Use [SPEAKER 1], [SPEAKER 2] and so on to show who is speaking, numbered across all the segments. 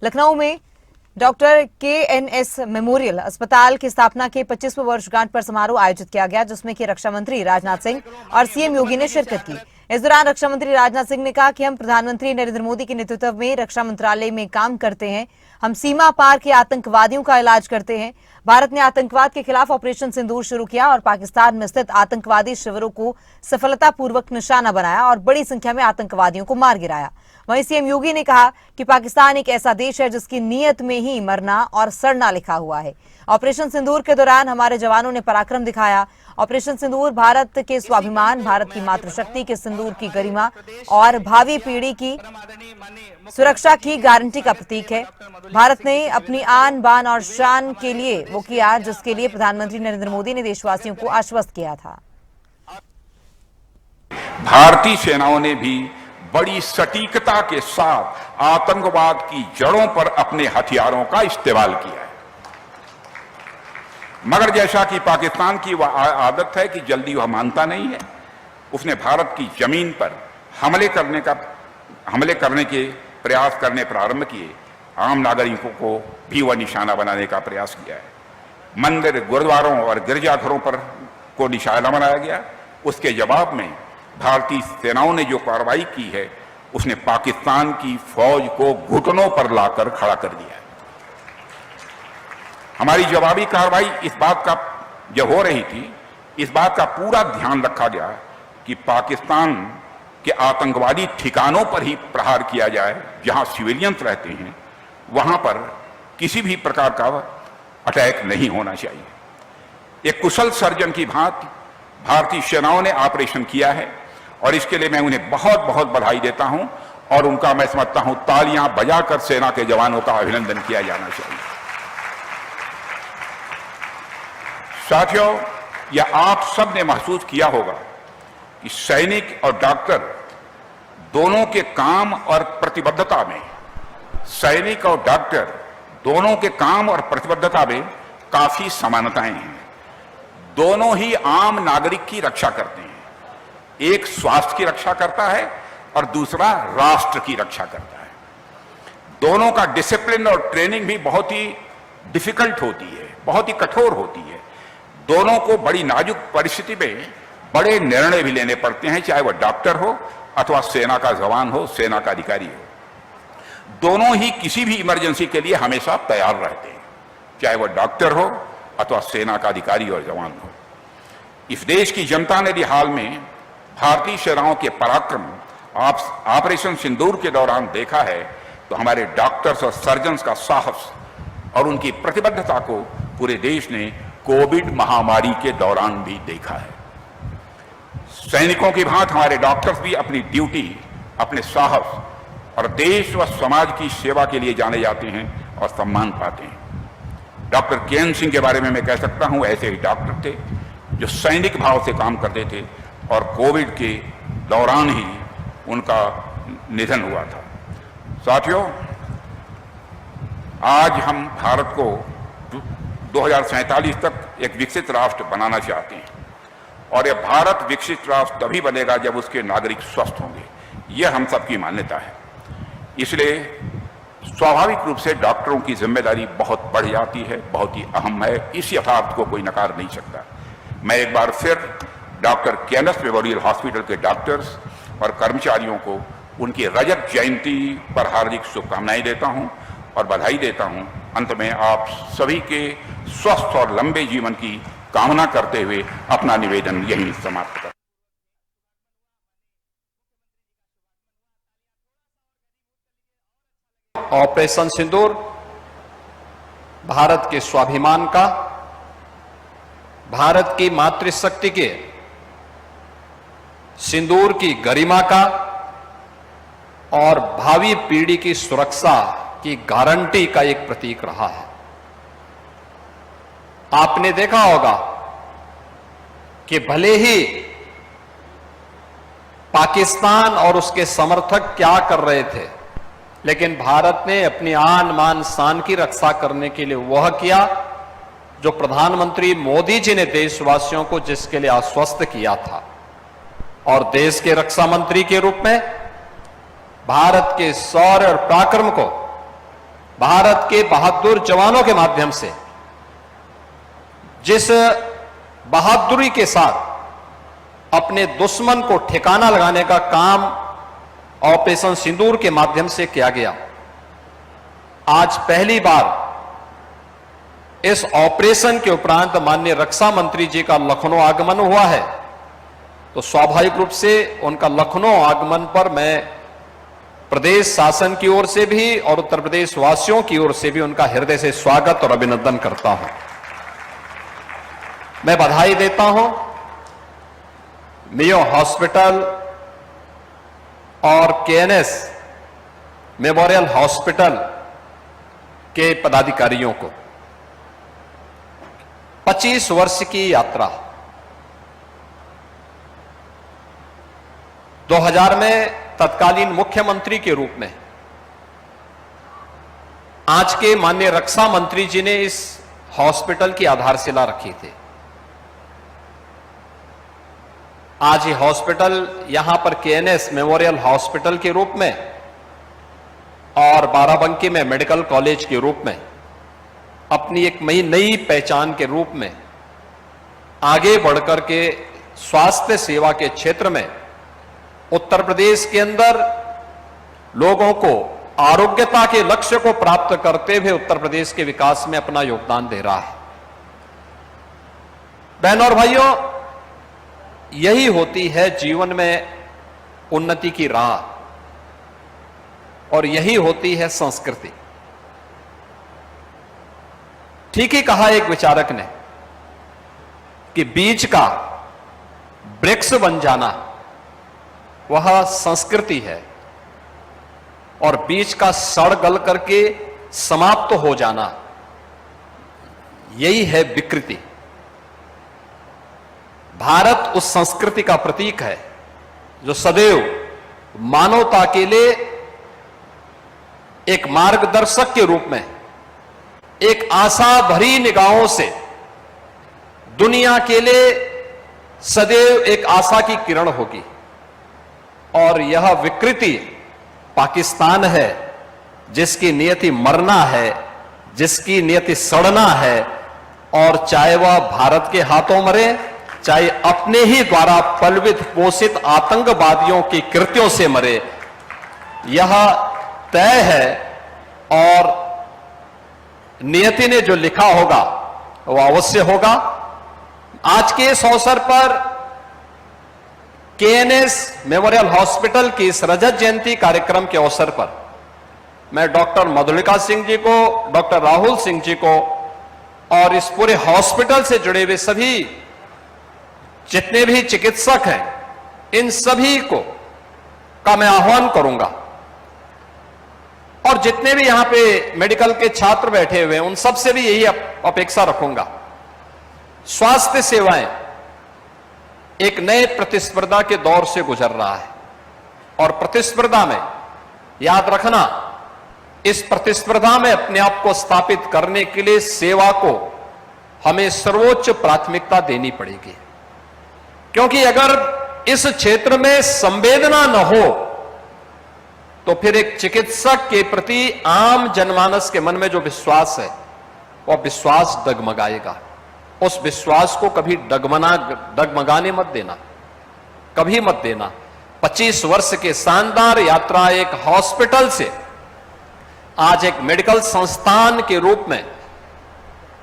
[SPEAKER 1] लखनऊ में doctor KNS memorial अस्पताल की स्थापना के 25वें वर्षगांठ पर समारोह आयोजित किया गया, जिसमें कि रक्षा मंत्री राजनाथ सिंह और CM योगी ने शिरकत की। इस दौरान रक्षा मंत्री राजनाथ सिंह ने कहा कि हम प्रधानमंत्री नरेंद्र मोदी के नेतृत्व में रक्षा मंत्रालय में काम करते हैं। हम सीमा पार के आतंकवादियों का इलाज करते हैं। भारत ने आतंकवाद के खिलाफ ऑपरेशन सिंदूर शुरू किया और पाकिस्तान में स्थित आतंकवादी शिविरों को सफलतापूर्वक निशाना बनाया और बड़ी संख्या में आतंकवादियों को मार गिराया। वहीं CM योगी ने कहा कि पाकिस्तान एक ऐसा देश है जिसकी नीयत में ही मरना और सड़ना लिखा हुआ है। ऑपरेशन सिंदूर के दौरान हमारे जवानों ने पराक्रम दिखाया। ऑपरेशन सिंदूर भारत के स्वाभिमान, भारत की मातृशक्ति के सिंदूर की गरिमा और भावी पीढ़ी की सुरक्षा की गारंटी का प्रतीक है। भारत ने अपनी आन बान और शान के लिए वो किया जिसके लिए प्रधानमंत्री नरेंद्र मोदी ने देशवासियों को आश्वस्त किया था।
[SPEAKER 2] भारतीय सेनाओं ने भी बड़ी सटीकता के साथ आतंकवाद की जड़ों पर अपने हथियारों का इस्तेमाल किया है। मगर जैसा कि पाकिस्तान की वह आदत है कि जल्दी वह मानता नहीं है, उसने भारत की जमीन पर हमले करने के प्रयास करने प्रारंभ किए। आम नागरिकों को भी वह निशाना बनाने का प्रयास किया है। मंदिर, गुरुद्वारों और गिरजाघरों पर को निशाना बनाया गया। उसके जवाब में भारतीय सेनाओं ने जो कार्रवाई की है, उसने पाकिस्तान की फौज को घुटनों पर लाकर खड़ा कर दिया है। हमारी जवाबी कार्रवाई इस बात का जब हो रही थी, इस बात का पूरा ध्यान रखा गया कि पाकिस्तान के आतंकवादी ठिकानों पर ही प्रहार किया जाए, जहां सिविलियंस रहते हैं, वहां पर किसी भी प्रकार का अटैक नहीं होना चाहिए। एक कुशल सर्जन की भांति भारतीय सेनाओं ने ऑपरेशन किया है और इसके लिए मैं उन्हें बहुत बहुत बधाई देता हूं और उनका मैं समझता हूं तालियां बजाकर सेना के जवानों का अभिनंदन किया जाना चाहिए। साथियों, यह आप सब ने महसूस किया होगा कि सैनिक और डॉक्टर दोनों के काम और प्रतिबद्धता में काफी समानताएं हैं। दोनों ही आम नागरिक की रक्षा करते हैं। एक स्वास्थ्य की रक्षा करता है और दूसरा राष्ट्र की रक्षा करता है। दोनों का डिसिप्लिन और ट्रेनिंग भी बहुत ही डिफिकल्ट होती है, बहुत ही कठोर होती है। दोनों को बड़ी नाजुक परिस्थिति में बड़े निर्णय भी लेने पड़ते हैं, चाहे वह डॉक्टर हो अथवा सेना का जवान हो, सेना का अधिकारी हो। दोनों ही किसी भी इमरजेंसी के लिए हमेशा तैयार रहते हैं, चाहे वह डॉक्टर हो अथवा सेना का अधिकारी और जवान हो। इस देश की जनता ने भी हाल में भारतीय सेनाओं के पराक्रम ऑपरेशन सिंदूर के दौरान देखा है, तो हमारे डॉक्टर्स और सर्जन्स का साहस और उनकी प्रतिबद्धता को पूरे देश ने कोविड महामारी के दौरान भी देखा है। सैनिकों की भांति हमारे डॉक्टर्स भी अपनी ड्यूटी, अपने साहस और देश व समाज की सेवा के लिए जाने जाते हैं और सम्मान पाते हैं। डॉक्टर KN सिंह के बारे में मैं कह सकता हूं, ऐसे ही डॉक्टर थे जो सैनिक भाव से काम करते थे और कोविड के दौरान ही उनका निधन हुआ था। साथियों, आज हम भारत को 2047 तक एक विकसित राष्ट्र बनाना चाहते हैं और यह भारत विकसित राष्ट्र तभी बनेगा जब उसके नागरिक स्वस्थ होंगे। यह हम सबकी मान्यता है। इसलिए स्वाभाविक रूप से डॉक्टरों की जिम्मेदारी बहुत बढ़ जाती है, बहुत ही अहम है। इस यथार्थ को कोई नकार नहीं सकता। मैं एक बार फिर डॉक्टर KNS मेमोरियल हॉस्पिटल के डॉक्टर्स और कर्मचारियों को उनकी रजत जयंती पर हार्दिक शुभकामनाएं देता हूं और बधाई देता हूं। अंत में आप सभी के स्वस्थ और लंबे जीवन की कामना करते हुए अपना निवेदन यहीं समाप्त करता हूं।
[SPEAKER 3] ऑपरेशन सिंदूर भारत के स्वाभिमान का, भारत की मातृशक्ति के सिंदूर की गरिमा का और भावी पीढ़ी की सुरक्षा की गारंटी का एक प्रतीक रहा है। आपने देखा होगा कि भले ही पाकिस्तान और उसके समर्थक क्या कर रहे थे, लेकिन भारत ने अपनी आन मान शान की रक्षा करने के लिए वह किया जो प्रधानमंत्री मोदी जी ने देशवासियों को जिसके लिए आश्वस्त किया था। और देश के रक्षा मंत्री के रूप में भारत के शौर्य और पराक्रम को भारत के बहादुर जवानों के माध्यम से जिस बहादुरी के साथ अपने दुश्मन को ठिकाना लगाने का काम ऑपरेशन सिंदूर के माध्यम से किया गया, आज पहली बार इस ऑपरेशन के उपरांत माननीय रक्षा मंत्री जी का लखनऊ आगमन हुआ है, तो स्वाभाविक रूप से उनका लखनऊ आगमन पर मैं प्रदेश शासन की ओर से भी और उत्तर प्रदेश वासियों की ओर से भी उनका हृदय से स्वागत और अभिनंदन करता हूं। मैं बधाई देता हूं मेयो हॉस्पिटल और केएनएस मेमोरियल हॉस्पिटल के पदाधिकारियों को। 25 वर्ष की यात्रा, 2000 में तत्कालीन मुख्यमंत्री के रूप में आज के माननीय रक्षा मंत्री जी ने इस हॉस्पिटल की आधारशिला रखी थी। आज ये हॉस्पिटल यहां पर केएनएस मेमोरियल हॉस्पिटल के रूप में और बाराबंकी में मेडिकल कॉलेज के रूप में अपनी एक नई पहचान के रूप में आगे बढ़कर के स्वास्थ्य सेवा के क्षेत्र में उत्तर प्रदेश के अंदर लोगों को आरोग्यता के लक्ष्य को प्राप्त करते हुए उत्तर प्रदेश के विकास में अपना योगदान दे रहा है। बहनों और भाइयों, यही होती है जीवन में उन्नति की राह और यही होती है संस्कृति। ठीक ही कहा एक विचारक ने कि बीज का वृक्ष बन जाना वह संस्कृति है और बीज का सड़ गल करके समाप्त हो जाना यही है विकृति। भारत उस संस्कृति का प्रतीक है जो सदैव मानवता के लिए एक मार्गदर्शक के रूप में एक आशा भरी निगाहों से दुनिया के लिए सदैव एक आशा की किरण होगी। और यह विकृति पाकिस्तान है जिसकी नियति मरना है, जिसकी नियति सड़ना है, और चाहे वह भारत के हाथों मरे, चाहे अपने ही द्वारा पलवित पोषित आतंकवादियों की कृत्यों से मरे, यह तय है। और नियति ने जो लिखा होगा वह अवश्य होगा। आज के इस अवसर पर केएनएस मेमोरियल हॉस्पिटल की इस रजत जयंती कार्यक्रम के अवसर पर मैं डॉक्टर मधुलिका सिंह जी को, डॉक्टर राहुल सिंह जी को और इस पूरे हॉस्पिटल से जुड़े हुए सभी जितने भी चिकित्सक हैं, इन सभी को का मैं आह्वान करूंगा और जितने भी यहां पे मेडिकल के छात्र बैठे हुए हैं उन सब से भी यही अपेक्षा रखूंगा। स्वास्थ्य सेवाएं एक नए प्रतिस्पर्धा के दौर से गुजर रहा है और प्रतिस्पर्धा में याद रखना, इस प्रतिस्पर्धा में अपने आप को स्थापित करने के लिए सेवा को हमें सर्वोच्च प्राथमिकता देनी पड़ेगी। क्योंकि अगर इस क्षेत्र में संवेदना न हो तो फिर एक चिकित्सक के प्रति आम जनमानस के मन में जो विश्वास है वह विश्वास डगमगाएगा। उस विश्वास को कभी डगमगाने मत देना, कभी मत देना। 25 वर्ष के शानदार यात्रा एक हॉस्पिटल से आज एक मेडिकल संस्थान के रूप में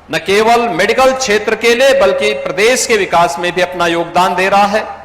[SPEAKER 3] न केवल मेडिकल क्षेत्र के लिए बल्कि प्रदेश के विकास में भी अपना योगदान दे रहा है।